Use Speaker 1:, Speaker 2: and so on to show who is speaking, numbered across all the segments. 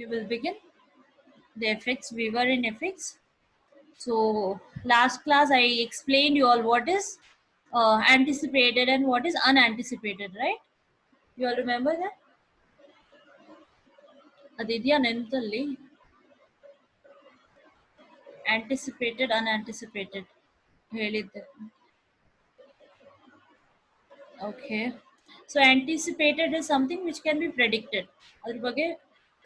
Speaker 1: Okay, we'll begin. The effects, we were in effects. So last class I explained you all what is anticipated and what is unanticipated, right? You all remember that? Aditya Nentalli, anticipated, unanticipated. ಹೇಳಿದ್ದೆ. Okay. So anticipated is something which can be predicted. ಅದ್ರ ಬಗ್ಗೆ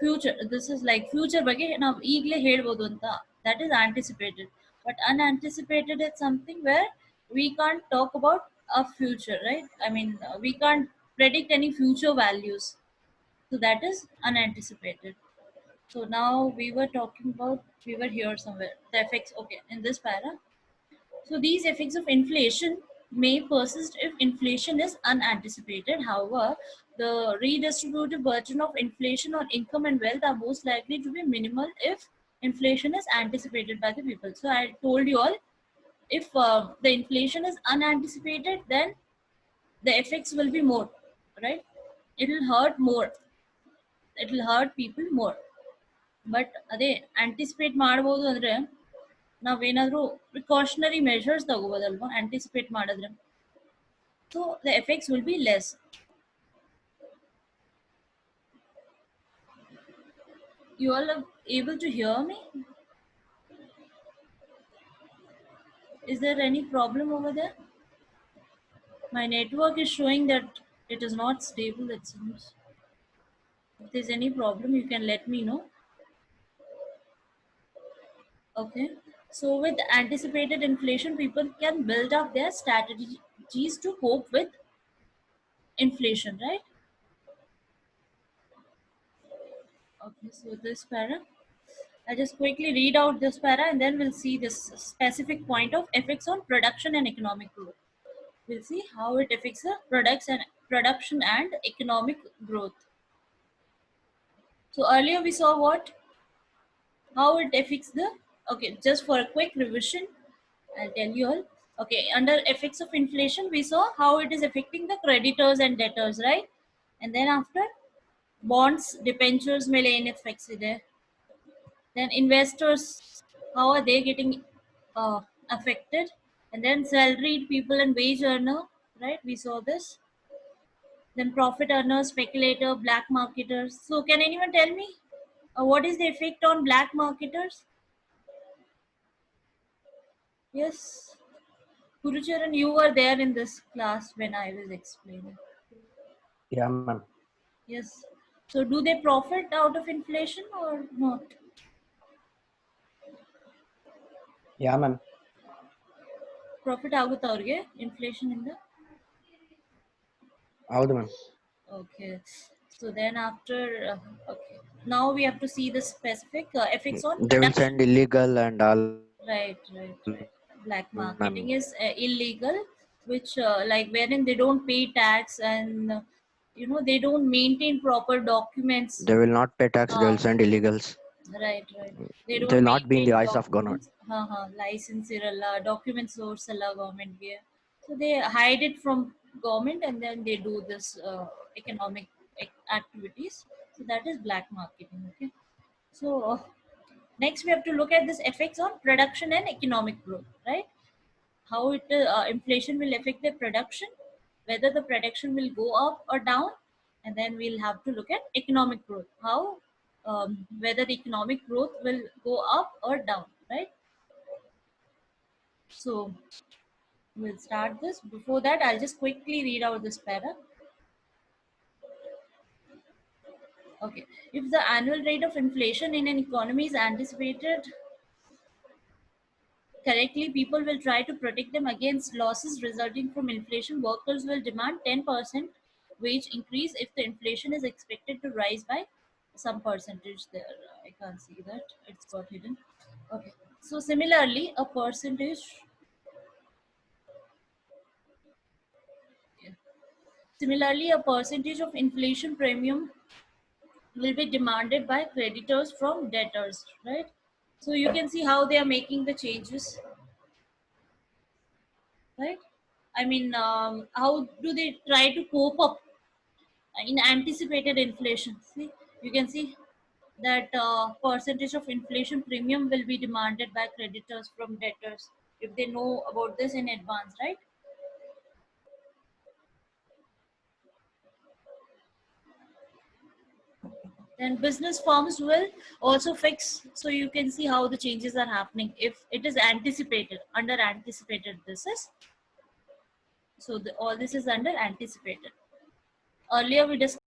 Speaker 1: future, this is like future ಬಗ್ಗೆ ನಾವು ಈಗಲೇ ಹೇಳ್ಬೋದು ಅಂತ. That is anticipated. But unanticipated is something where we can't talk about a future, right? I mean, we can't predict any future values. So that is unanticipated. So now we were talking about, we were here somewhere. The effects, okay, in this para. So these effects of inflation may persist if inflation is unanticipated. However, the redistributive burden of inflation on income and wealth are most likely to be minimal if inflation is anticipated by the people. So I told you all, if the inflation is unanticipated, then the effects will be more, right? It will hurt more. It will hurt people more. But ಅದೇ anticipate ಮಾಡ್ಬೋದು ಅಂದ್ರೆ ನಾವೇನಾದ್ರೂ precautionary measures ತಗೋಬೋದಲ್ವಾ anticipate ಮಾಡಿದ್ರೆ, so the effects will be less. You all are able to hear me? Is there any problem over there? My network is showing that it is not stable, it seems. If there's any problem, you can let me know. Okay. So with anticipated inflation, people can build up their strategies to cope with inflation, right? Okay, so this para, I just quickly read out this para and then we'll see this specific point of effects on production and economic growth. We'll see how it affects the production and economic growth. So earlier we saw what? How it affects the, okay, just for a quick revision, I'll tell you all. Okay, under effects of inflation, we saw how it is affecting the creditors and debtors, right? And then after, bonds, debentures, main effects there. Then investors, how are they getting affected? And then salaried people and wage earner, right? We saw this. Then profit earners, speculator, black marketers. So can anyone tell me what is the effect on black marketers? Yes. Gurucharan, you were there in this class when I was explaining.
Speaker 2: Yeah, ma'am.
Speaker 1: Yes. So do they profit out of inflation or not?
Speaker 2: Yeah, ma'am.
Speaker 1: Profit ಆಗುತ್ತಾ ಅವ್ರಿಗೆ inflation ಇಂದ?
Speaker 2: ಹೌದು ma'am.
Speaker 1: Okay. So then after, okay. Now we have to see the specific effects on
Speaker 2: They will
Speaker 1: production.
Speaker 2: send illegal and all.
Speaker 1: Right. Black marketing
Speaker 2: Ma'am.
Speaker 1: is illegal, which like wherein they don't pay tax and they don't maintain proper documents.
Speaker 2: They will not pay tax. They
Speaker 1: Uh,
Speaker 2: will send illegals.
Speaker 1: right. They
Speaker 2: They
Speaker 1: don't
Speaker 2: will not be in
Speaker 1: maintain
Speaker 2: the eyes of government.
Speaker 1: documents. License iralla, document source alla government ಗೆ. So they hide it from government and then they do this economic activities. So that is black marketing. Okay. So next we have to look at this effects on production and economic growth, right? How inflation will affect the production, whether the production will go up or down, and then we'll have to look at economic growth, how whether the economic growth will go up or down, right? So we'll start this. Before that, I'll just quickly read out this para. Okay. If the annual rate of inflation in an economy is anticipated correctly, people will try to protect them against losses resulting from inflation. Workers will demand 10% wage increase if the inflation is expected to rise by some percentage there. I can't see that. It's got hidden. Okay. So similarly, a percentage. Yeah. Similarly, a percentage of inflation premium will be demanded by creditors from debtors, right? So you can see how they are making the changes, right? I mean, how do they try to cope up in anticipated inflation? See, you can see that percentage of inflation premium will be demanded by creditors from debtors if they know about this in advance, right? Then business firms will also fix, so you can see how the changes are happening if it is anticipated, under anticipated this is. So all this is under anticipated. Earlier we discussed